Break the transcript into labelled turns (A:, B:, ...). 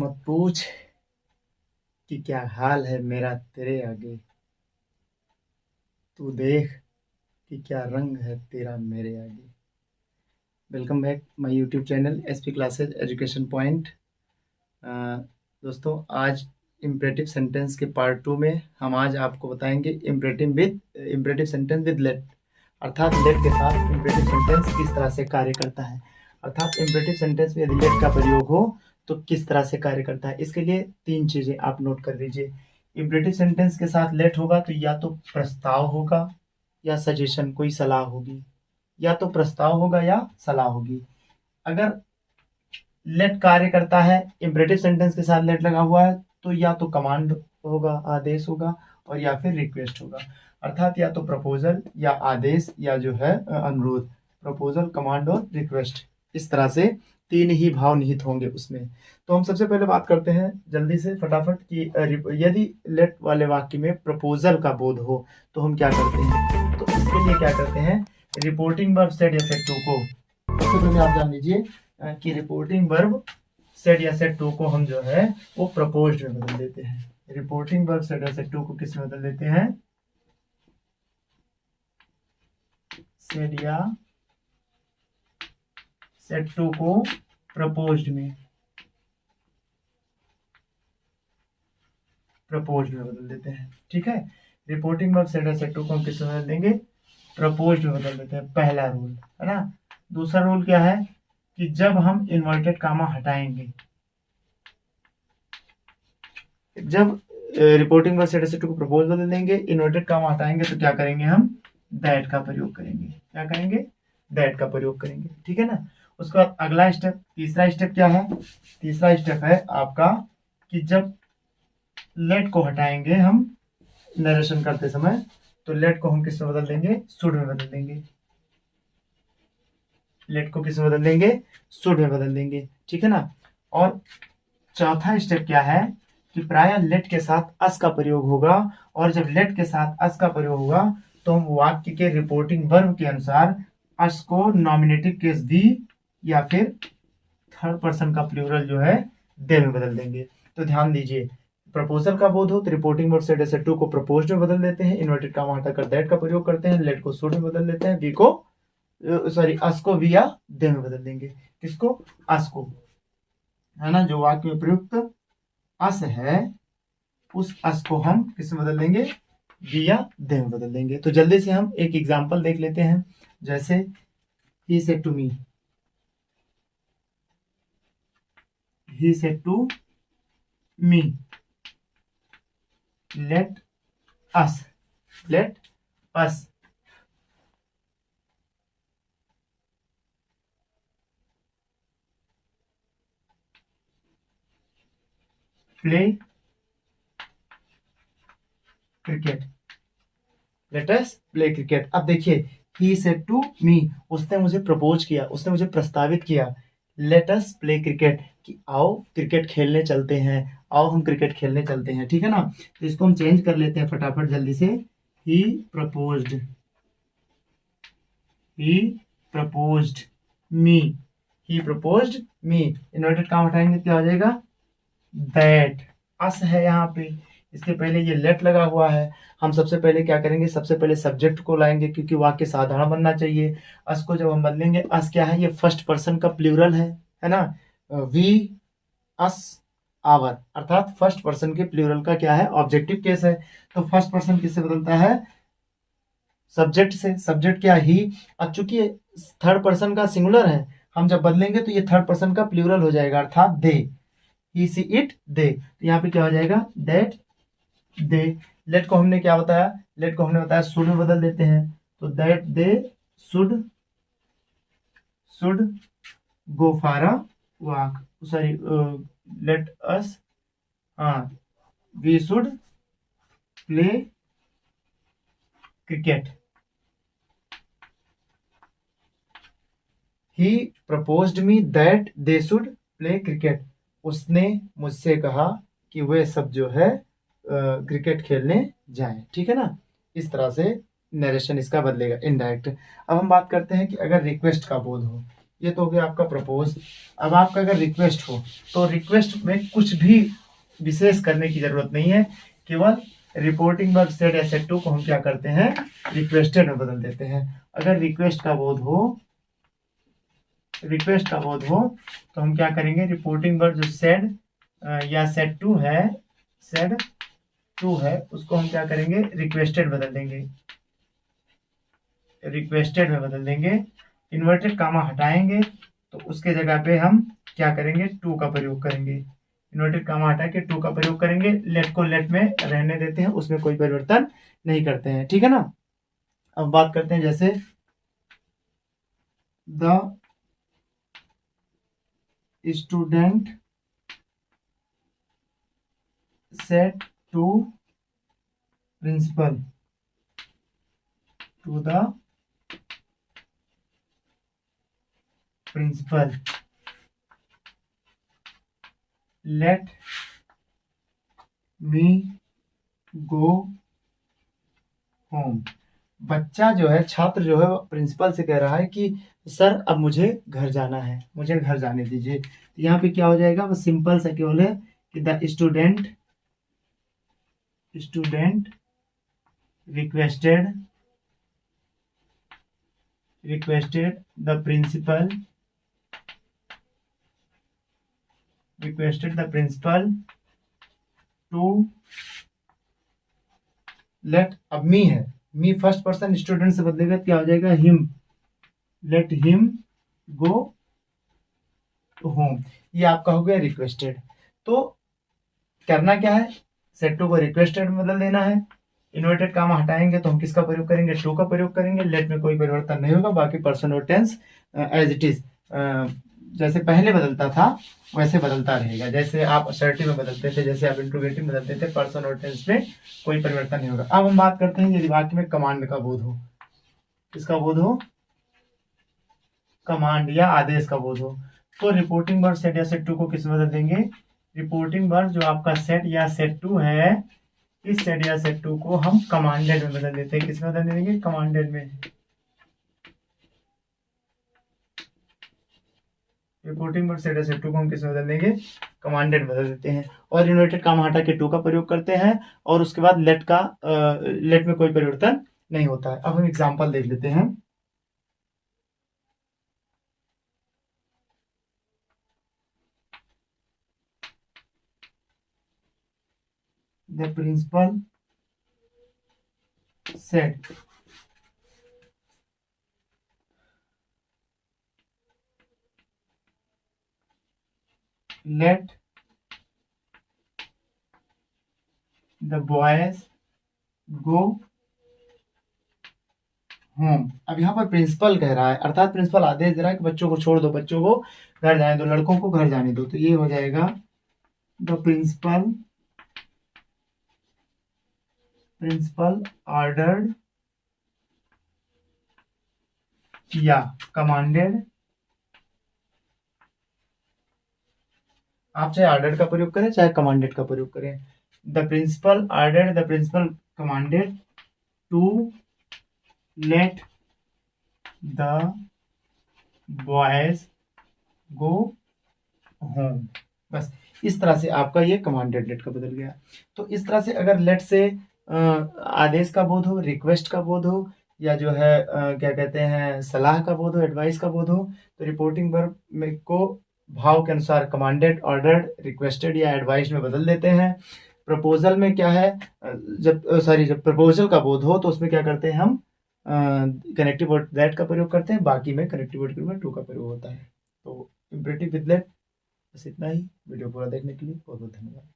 A: मत पूछ कि क्या हाल है मेरा तेरे आगे। तू देख कि क्या रंग है तेरा मेरे आगे। Welcome back my YouTube channel SP classes education point. दोस्तों, आज इम्परेटिव सेंटेंस के पार्ट 2 में हम आज आपको बताएंगे इम्परेटिव सेंटेंस विद लेट, अर्थात लेट के साथ इम्परेटिव सेंटेंस किस तरह से कार्य करता है। अर्थात इम्परेटिव सेंटेंस में यदि लेट का प्रयोग हो तो किस तरह से कार्य करता है। इसके लिए 3 चीजें आप नोट कर लीजिए। इम्परेटिव सेंटेंस के साथ लेट होगा तो या तो प्रस्ताव होगा या सजेशन, कोई सलाह होगी। या तो प्रस्ताव होगा या सलाह होगी। अगर लेट कार्य करता है, इम्परेटिव सेंटेंस के साथ लेट लगा हुआ है, तो या तो कमांड होगा, आदेश होगा, और या फिर रिक्वेस्ट होगा। अर्थात या तो प्रपोजल या आदेश या जो है अनुरोध। प्रपोजल, कमांड और रिक्वेस्ट, इस तरह से 3 ही भाव निहित होंगे उसमें। तो हम सबसे पहले बात करते हैं जल्दी से फटाफट कि यदि लेट वाले वाक्य में प्रपोजल का बोध हो तो हम क्या करते हैं। तो इसके लिए क्या करते हैं, रिपोर्टिंग वर्ब सेड या सेड टू को सबसे पहले आप जान लीजिए कि रिपोर्टिंग वर्ब सेड या सेड टू को हम जो है वो प्रपोज्ड में बदल देते हैं। रिपोर्टिंग वर्ब सेड या सेड टू को किस में बदल देते हैं, सेड या सेड टू को प्रपोज्ड में बदल देते हैं। ठीक है, रिपोर्टिंग वर्ब सेड या सेड टू को हम किस में बदल देंगे, प्रपोज्ड में बदल देते हैं। पहला रूल है ना। दूसरा रूल क्या है कि जब हम इन्वर्टेड कामा हटाएंगे, जब रिपोर्टिंग वर्ब सेड या सेड टू को प्रपोज बदल देंगे, इन्वर्टेड कामा हटाएंगे, तो क्या करेंगे, हम दैट का प्रयोग करेंगे। क्या करेंगे, दैट का प्रयोग करेंगे। ठीक है ना। उसके बाद अगला स्टेप, तीसरा स्टेप क्या है, तीसरा स्टेप है आपका कि जब लेट को हटाएंगे हम नरेशन करते समय, तो लेट को हम किस में बदल देंगे, शुड में बदल देंगे। लेट को किस में बदल देंगे, शुड में बदल देंगे। ठीक है ना। और चौथा स्टेप क्या है कि प्रायः लेट के साथ अस का प्रयोग होगा, और जब लेट के साथ अस का प्रयोग होगा तो हम वाक्य के रिपोर्टिंग वर्ब के अनुसार अस को नॉमिनेटिव केस दी या फिर थर्ड पर्सन का प्लूरल जो है दे में बदल देंगे। तो ध्यान दीजिए, प्रपोजल का बोध हो तो रिपोर्टिंग वर्ब सेड या सेड टू को प्रपोज्ड में बदल देते हैं, इन्वर्टेड कामा हटाकर दैट का प्रयोग करते हैं, लेट को शुड में बदल देते हैं, अस को वी या दे में बदल देंगे। किसको, अस को, है ना। जो वाक्य में प्रयुक्त अस है उस अस को हम किस में बदल देंगे, वी या दे में बदल देंगे। तो जल्दी से हम एक एग्जांपल देख लेते हैं। जैसे ही said to me, he said to me, let us play cricket, let us play cricket। अब देखिए, he said to me, उसने मुझे प्रपोज किया, उसने मुझे प्रस्तावित किया, let us play cricket, कि आओ क्रिकेट खेलने चलते हैं, आओ हम क्रिकेट खेलने चलते हैं। ठीक है ना। तो इसको हम चेंज कर लेते हैं फटाफट जल्दी से। he proposed me, इन्वर्टेड काम हटाएंगे क्या हो जाएगा, दैट। अस है यहाँ पे, इसके पहले ये लेट लगा हुआ है। हम सबसे पहले क्या करेंगे, सबसे पहले सब्जेक्ट को लाएंगे, क्योंकि वाक्य साधारण बनना चाहिए। अस को जब हम बदलेंगे, अस क्या है, ये फर्स्ट पर्सन का प्लूरल है ना। वी, अस, आवर, अर्थात फर्स्ट पर्सन के प्लूरल का क्या है, ऑब्जेक्टिव केस है। तो फर्स्ट पर्सन किससे बदलता है, सब्जेक्ट से। सब्जेक्ट क्या, ही। अब चूंकि थर्ड पर्सन का सिंगुलर है, हम जब बदलेंगे तो ये थर्ड पर्सन का प्लूरल हो जाएगा, अर्थात दे, ही, सी, इट, दे। तो यहाँ पे क्या हो जाएगा, दैट, दे। लेट को हमने क्या बताया, लेट को हमने बताया शुड में बदल देते हैं। तो that they should go for a walk, sorry, let us, we should play cricket. He proposed me that they should play cricket, उसने मुझसे कहा कि वे सब जो है क्रिकेट खेलने जाएं। ठीक है ना। इस तरह से नरेशन इसका बदलेगा, इनडायरेक्ट। अब हम बात करते हैं कि अगर रिक्वेस्ट का बोध हो, ये तो हो गया आपका प्रपोज। अब आपका अगर रिक्वेस्ट हो तो रिक्वेस्ट में कुछ भी विशेष करने की जरूरत नहीं है, केवल रिपोर्टिंग वर्ब सेड या सेड टू को हम क्या करते हैं, रिक्वेस्टेड में बदल देते हैं। अगर रिक्वेस्ट का बोध हो तो हम क्या करेंगे, रिपोर्टिंग वर्ब जो सेड या सेड टू है उसको हम क्या करेंगे, रिक्वेस्टेड बदल देंगे, रिक्वेस्टेड में बदल देंगे। इन्वर्टेड कामा हटाएंगे तो उसके जगह पे हम क्या करेंगे, टू का प्रयोग करेंगे। इन्वर्टेड कामा हटा के टू का प्रयोग करेंगे। लेट को लेट में रहने देते हैं, उसमें कोई परिवर्तन नहीं करते हैं, ठीक है ना। अब बात करते हैं जैसे the student said to principal to the principal let me go home. बच्चा जो है, छात्र जो है, प्रिंसिपल से कह रहा है कि सर अब मुझे घर जाना है, मुझे घर जाने दीजिए। तो यहाँ पे क्या हो जाएगा, वो सिंपल सा केवल है कि the student requested the principal to let. अब मी है, मी फर्स्ट पर्सन स्टूडेंट से बदलेगा, क्या हो जाएगा, him. Let him go home. ये आपका हो गया रिक्वेस्टेड। तो करना क्या है, सेट टू को रिक्वेस्टेड में बदल देना है। इन्वर्टेड कामा हटाएंगे तो हम किसका प्रयोग करेंगे, टू का प्रयोग करेंगे। लेट में कोई परिवर्तन नहीं होगा, बाकी पर्सन और टेंस एज इट इज, जैसे पहले बदलता था वैसे बदलता रहेगा। जैसे आप असर्टिव में बदलते थे, जैसे आप इंट्रोगेटिव में बदलते थे, पर्सन और टेंस में कोई परिवर्तन नहीं होगा। अब हम बात करते हैं यदि वाक्य में कमांड का बोध हो, किसका बोध हो, कमांड या आदेश का बोध हो, तो रिपोर्टिंग वर्ब सेट या सेट टू को किस में बदल देंगे, रिपोर्टिंग वर्ब जो आपका सेट या सेट टू है, इस सेट या सेट टू को हम कमांडेड में बदल देते हैं। किस में बदल देंगे, कमांडेड में। रिपोर्टिंग वर्ब सेट या सेट टू को हम किस में बदल देंगे, कमांडेड में बदल देते हैं। और इन्वर्टेड कामा हटा के टू का प्रयोग करते हैं, और उसके बाद लेट में कोई परिवर्तन नहीं होता है। अब हम एग्जाम्पल देख लेते हैं। The principal said let the boys go home। अब यहाँ पर प्रिंसिपल कह रहा है, अर्थात प्रिंसिपल आदेश दे रहा है कि बच्चों को छोड़ दो, बच्चों को घर जाने दो, लड़कों को घर जाने दो। तो ये हो जाएगा द प्रिंसिपल ऑर्डर्ड या कमांडेड। आप चाहे ऑर्डर का प्रयोग करें चाहे कमांडेड का प्रयोग करें। The principal ordered, the principal commanded to let the boys go home. बस इस तरह से आपका ये कमांडेड लेट का बदल गया। तो इस तरह से अगर लेट से आदेश का बोध हो, रिक्वेस्ट का बोध हो, या जो है क्या कहते हैं, सलाह का बोध हो, एडवाइस का बोध हो, तो रिपोर्टिंग वर्ब में को भाव के अनुसार कमांडेड, ऑर्डर्ड, रिक्वेस्टेड या एडवाइस में बदल देते हैं। प्रपोजल में क्या है, जब प्रपोजल का बोध हो तो उसमें क्या करते हैं हम, कनेक्टिव वर्ड दैट का प्रयोग करते हैं, बाकी में कनेक्टिव वर्ड में टू का प्रयोग होता है। तो इम्परेटिव विद लेट। बस इतना ही। वीडियो पूरा देखने के लिए बहुत बहुत धन्यवाद।